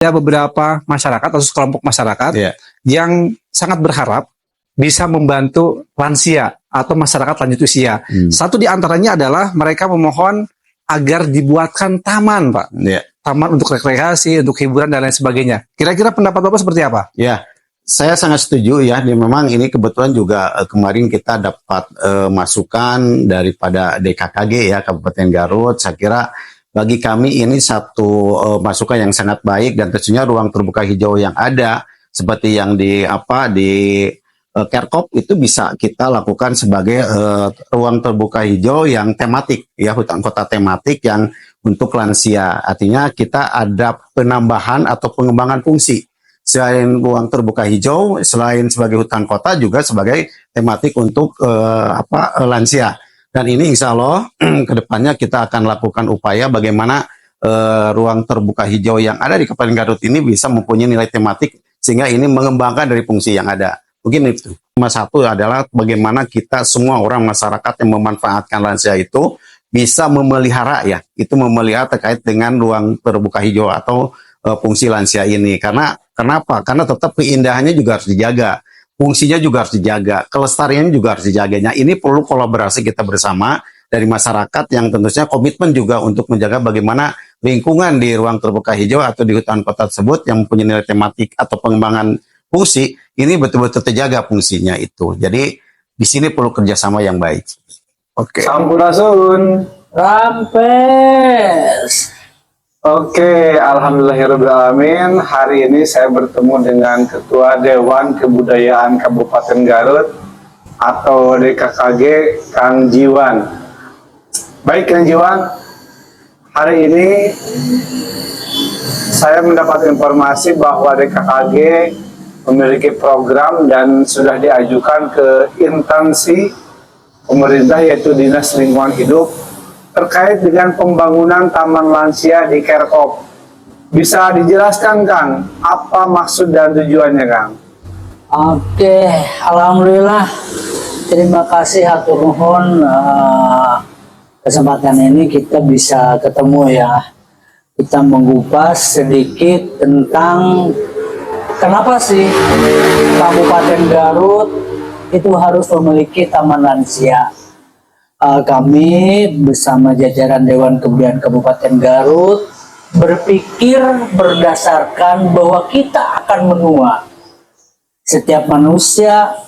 Ada beberapa masyarakat atau sekelompok masyarakat yang sangat berharap bisa membantu lansia atau masyarakat lanjut usia. Satu di antaranya adalah mereka memohon agar dibuatkan taman, Pak. Taman untuk rekreasi, untuk hiburan dan lain sebagainya. Kira-kira pendapat Bapak seperti apa? Ya, saya sangat setuju ya. Memang ini kebetulan juga kemarin kita dapat masukan daripada DKKG ya, Kabupaten Garut. Saya kira bagi kami ini satu masukan yang sangat baik, dan tentunya ruang terbuka hijau yang ada seperti yang di Kerkop itu bisa kita lakukan sebagai ruang terbuka hijau yang tematik ya, hutan kota tematik yang untuk lansia. Artinya kita ada penambahan atau pengembangan fungsi. Selain ruang terbuka hijau, selain sebagai hutan kota juga sebagai tematik untuk lansia. Dan ini insya Allah kedepannya kita akan lakukan upaya bagaimana ruang terbuka hijau yang ada di Kabupaten Garut ini bisa mempunyai nilai tematik sehingga ini mengembangkan dari fungsi yang ada. Mungkin itu. Nomor satu adalah bagaimana kita semua orang masyarakat yang memanfaatkan lansia itu bisa memelihara ya. Itu memelihara terkait dengan ruang terbuka hijau atau fungsi lansia ini. Kenapa? Karena tetap keindahannya juga harus dijaga. Fungsinya juga harus dijaga, kelestariannya juga harus dijaganya. Ini perlu kolaborasi kita bersama dari masyarakat yang tentunya komitmen juga untuk menjaga bagaimana lingkungan di ruang terbuka hijau atau di hutan kota tersebut yang mempunyai nilai tematik atau pengembangan fungsi, ini betul-betul terjaga fungsinya itu. Jadi di sini perlu kerjasama yang baik. Oke. Sampurasun. Rampes. Oke, alhamdulillahirrahmanirrahim. Hari ini saya bertemu dengan Ketua Dewan Kebudayaan Kabupaten Garut atau DKKG, Kang Jiwan. Baik, Kang Jiwan, hari ini saya mendapat informasi bahwa DKKG memiliki program dan sudah diajukan ke instansi pemerintah yaitu Dinas Lingkungan Hidup terkait dengan pembangunan taman lansia di Kerkop. Bisa dijelaskan, Kang, apa maksud dan tujuannya, Kang? Oke, alhamdulillah. Terima kasih hatur nuhun, kesempatan ini kita bisa ketemu ya. Kita mengupas sedikit tentang kenapa sih Kabupaten Garut itu harus memiliki taman lansia. Kami bersama jajaran Dewan Kebudayaan Kabupaten Garut berpikir berdasarkan bahwa kita akan menua. Setiap manusia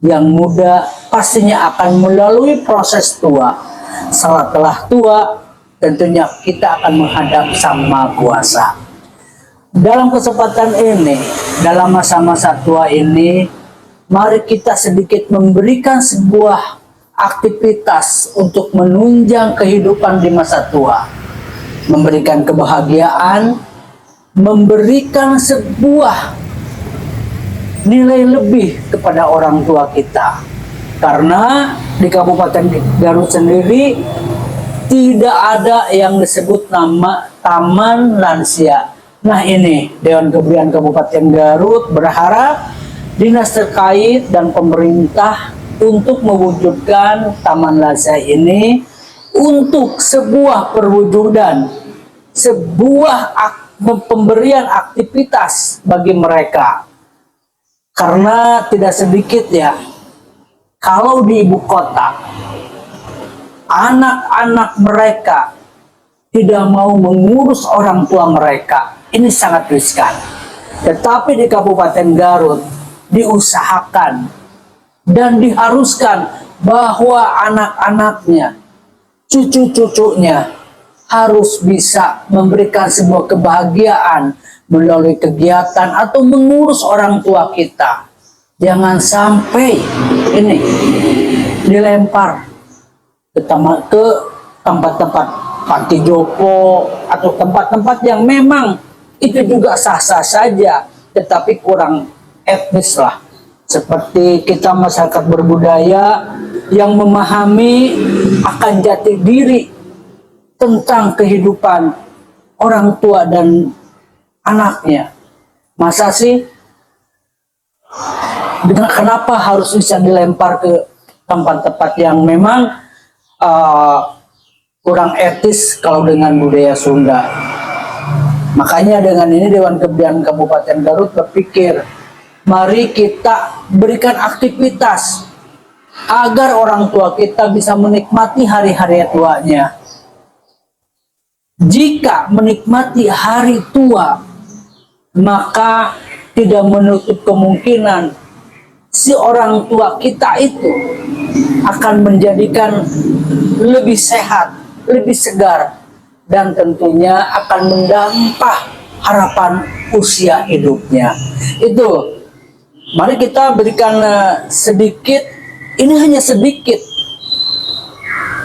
yang muda pastinya akan melalui proses tua. Setelah tua, tentunya kita akan menghadap Sang Maha Kuasa. Dalam kesempatan ini, dalam masa-masa tua ini, mari kita sedikit memberikan sebuah aktivitas untuk menunjang kehidupan di masa tua, memberikan kebahagiaan, memberikan sebuah nilai lebih kepada orang tua kita. Karena di Kabupaten Garut sendiri tidak ada yang disebut nama Taman Lansia. Nah, ini Dewan Kebudayaan Kabupaten Garut berharap dinas terkait dan pemerintah untuk mewujudkan taman lansia ini untuk sebuah perwujudan, sebuah pemberian aktivitas bagi mereka. Karena tidak sedikit ya, kalau di ibu kota, anak-anak mereka tidak mau mengurus orang tua mereka. Ini sangat riskan. Tetapi di Kabupaten Garut diusahakan dan diharuskan bahwa anak-anaknya, cucu-cucunya harus bisa memberikan sebuah kebahagiaan melalui kegiatan atau mengurus orang tua kita. Jangan sampai ini dilempar ke tempat-tempat panti jompo atau tempat-tempat yang memang itu juga sah-sah saja, tetapi kurang etnis lah. Seperti kita masyarakat berbudaya yang memahami akan jati diri tentang kehidupan orang tua dan anaknya. Masa sih kenapa harus bisa dilempar ke tempat-tempat yang memang kurang etis kalau dengan budaya Sunda? Makanya dengan ini Dewan Kebudayaan Kabupaten Garut berpikir, mari kita berikan aktivitas agar orang tua kita bisa menikmati hari-hari tuanya. Jika menikmati hari tua, maka tidak menutup kemungkinan si orang tua kita itu akan menjadikan lebih sehat, lebih segar, dan tentunya akan mendampak harapan usia hidupnya. Itu, mari kita berikan sedikit, ini hanya sedikit.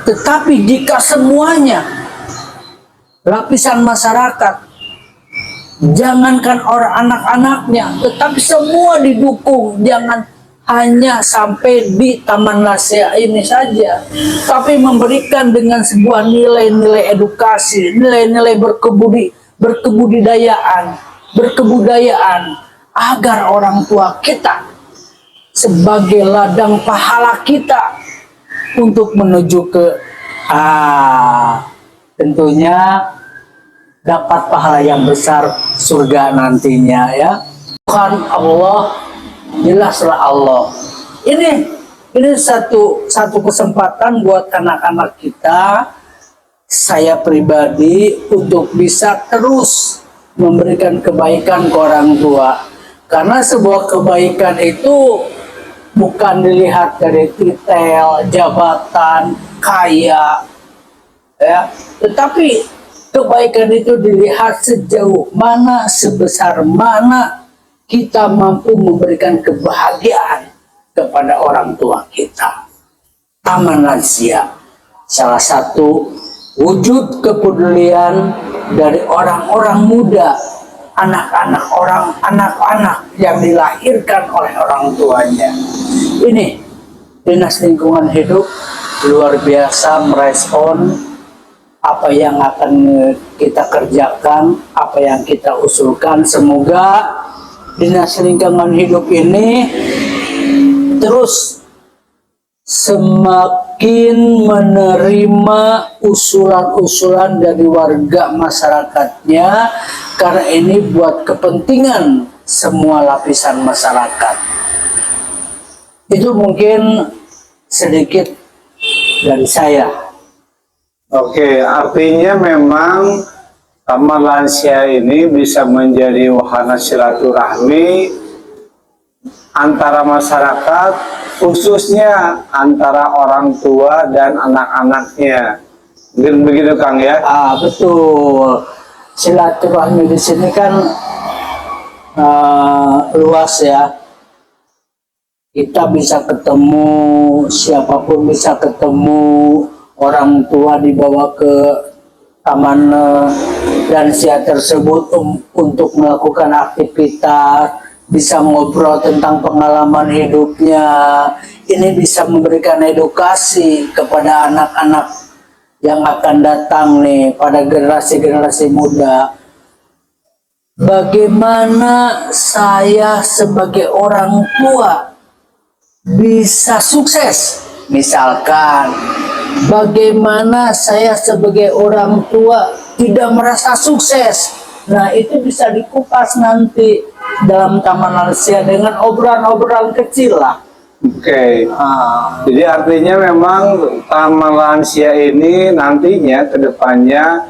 Tetapi jika semuanya lapisan masyarakat, jangankan orang anak-anaknya, tetapi semua didukung, jangan hanya sampai di Taman Lansia ini saja, tapi memberikan dengan sebuah nilai-nilai edukasi, nilai-nilai berkebudayaan, agar orang tua kita sebagai ladang pahala kita untuk menuju ke tentunya dapat pahala yang besar, surga nantinya ya. Tuhan Allah, jelaslah Allah. Ini satu kesempatan buat anak-anak kita, saya pribadi, untuk bisa terus memberikan kebaikan ke orang tua. Karena sebuah kebaikan itu bukan dilihat dari titel, jabatan, kaya, ya, tetapi kebaikan itu dilihat sejauh mana, sebesar mana kita mampu memberikan kebahagiaan kepada orang tua kita. Taman Lansia, salah satu wujud kepedulian dari orang-orang muda, anak-anak yang dilahirkan oleh orang tuanya. Ini Dinas Lingkungan Hidup luar biasa merespon apa yang akan kita kerjakan, apa yang kita usulkan. Semoga Dinas Lingkungan Hidup ini terus semakin menerima usulan-usulan dari warga masyarakatnya, karena ini buat kepentingan semua lapisan masyarakat. Itu mungkin sedikit dari saya. Oke, artinya memang Taman Lansia ini bisa menjadi wahana silaturahmi antara masyarakat, khususnya antara orang tua dan anak-anaknya. Mungkin begitu Kang ya? Betul. Silaturahmi di sini kan luas ya. Kita bisa ketemu, siapapun bisa ketemu. Orang tua dibawa ke Taman Lansia tersebut untuk melakukan aktivitas, bisa ngobrol tentang pengalaman hidupnya. Ini bisa memberikan edukasi kepada anak-anak yang akan datang nih, pada generasi-generasi muda. Bagaimana saya sebagai orang tua bisa sukses? Misalkan, bagaimana saya sebagai orang tua tidak merasa sukses? Nah, itu bisa dikupas nanti dalam Taman Lansia dengan obrolan-obrolan kecil lah. Oke. Jadi artinya memang Taman Lansia ini nantinya ke depannya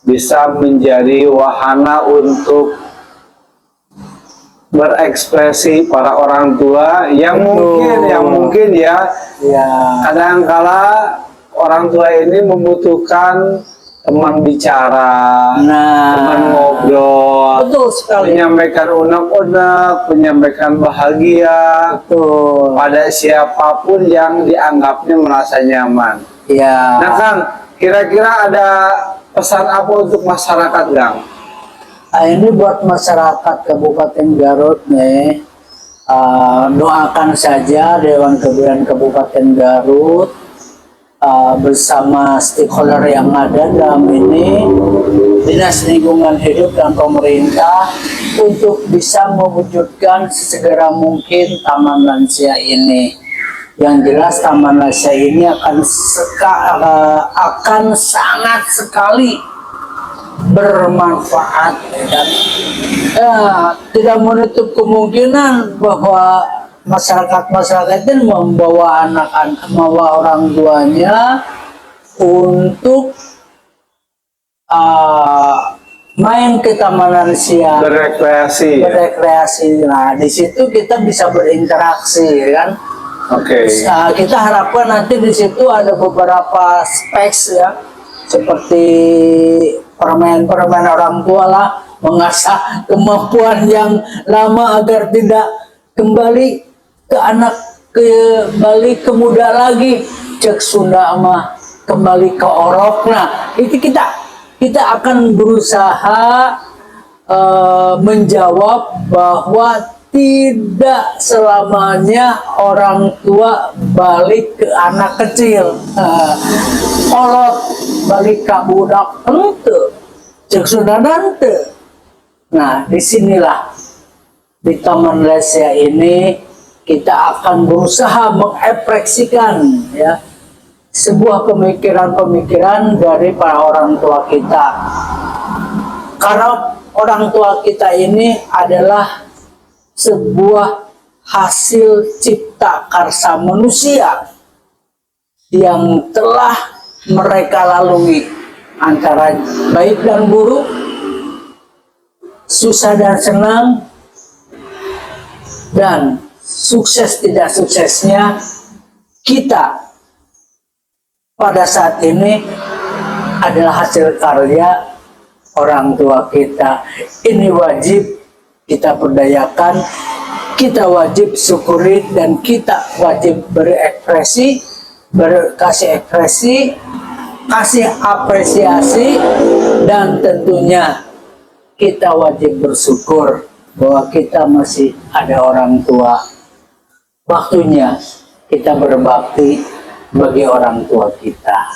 bisa menjadi wahana untuk berekspresi para orang tua yang mungkin ya kadang-kala orang tua ini membutuhkan teman bicara, teman ngobrol, betul sekali, menyampaikan unek-unek, menyampaikan bahagia pada siapapun yang dianggapnya merasa nyaman. Ya. Nah Kang, kira-kira ada pesan apa untuk masyarakat Kang? Ini buat masyarakat Kabupaten Garut nih, doakan saja Dewan Kebudayaan Kabupaten Garut bersama stakeholder yang ada dalam ini, Dinas Lingkungan Hidup dan pemerintah, untuk bisa mewujudkan sesegera mungkin Taman Lansia ini. Yang jelas Taman Lansia ini akan sangat sekali bermanfaat, ya kan? Tidak menutup kemungkinan bahwa masyarakat itu membawa membawa orang tuanya untuk main ke taman lansia, Berrekreasi. berrekreasi. Nah, di situ kita bisa berinteraksi, kan? Oke. Kita harapkan nanti di situ ada beberapa space ya, seperti permain-permain orang tua lah, mengasah kemampuan yang lama agar tidak kembali kembali ke muda lagi, cek Sunda mah kembali ke orok. Nah, itu kita akan berusaha menjawab bahwa tidak selamanya orang tua balik ke anak kecil, kolot balik ke budak ente, cek Sunda nante. Nah, disinilah di Taman Lansia ini kita akan berusaha mengekspresikan ya sebuah pemikiran-pemikiran dari para orang tua kita. Karena orang tua kita ini adalah sebuah hasil cipta karsa manusia yang telah mereka lalui antara baik dan buruk, susah dan senang, dan sukses tidak suksesnya kita pada saat ini adalah hasil karya orang tua kita. Ini wajib kita berdayakan, kita wajib syukuri, dan kita wajib berekspresi, kasih ekspresi, kasih apresiasi, dan tentunya kita wajib bersyukur bahwa kita masih ada orang tua. Waktunya kita berbakti bagi orang tua kita.